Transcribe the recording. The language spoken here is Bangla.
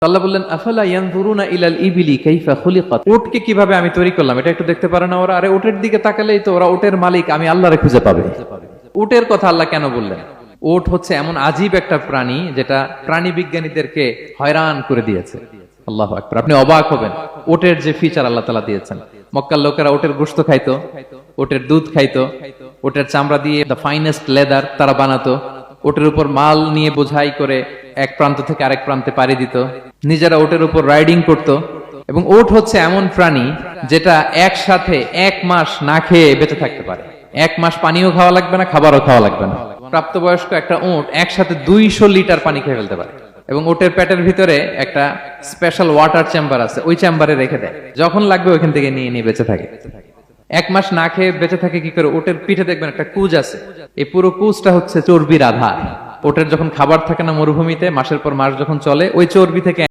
আল্লাহ বললেন আফালা ইয়ানজুরুনা ইলাল ইবিলি কাইফা খুলিকাত, উটকে কিভাবে আমি তৈরি করলাম এটা একটু দেখতে পারে না ওরা? আরে উটের দিকে তাকালেই তো ওরা উটের মালিক আমি আল্লাহরে খুঁজে পাবে। উটের কথা আল্লাহ কেন বললেন? উট হচ্ছে এমন আজীব একটা প্রাণী যেটা প্রাণী বিজ্ঞানীদেরকে হয়রান করে দিয়েছে। আল্লাহু আকবার, আপনি অবাক হবেন উটের যে ফিচার আল্লাহ তাআলা দিয়েছেন। মক্কার লোকেরা উটের গোশত খাইতো, উটের দুধ খাইতো, উটের চামড়া দিয়ে দ্য ফাইনেস্ট লেদার তারা বানাতো, উটের উপর মাল নিয়ে বোঝাই করে এক প্রান্ত থেকে আরেক প্রান্তে পাড়ি দিত, নিজেরা উটের উপর রাইডিং করত। এবং উট হচ্ছে এমন প্রাণী যেটা একসাথে 1 মাস না খেয়ে বেঁচে থাকতে পারে। 1 মাস পানিও খাওয়া লাগবে না, খাবারও খাওয়া লাগবে না। প্রাপ্তবয়স্ক একটা উট একসাথে 200 লিটার পানি খেয়ে ফেলতে পারে। এবং উটের পেটের ভিতরে একটা স্পেশাল ওয়াটার চেম্বার আছে, ওই চেম্বারে রেখে দেয়, যখন লাগবে ওইখান থেকে নিয়ে নিয়ে বেঁচে থাকে। 1 মাস না খেয়ে বেঁচে থাকে কি করে? উটের পিঠে দেখবেন একটা কুজ আছে, এই পুরো কুজটা হচ্ছে চর্বির আধার। উটের যখন খাবার থাকে না মরুভূমিতে, মাসের পর মাস যখন চলে, ওই চর্বি থেকে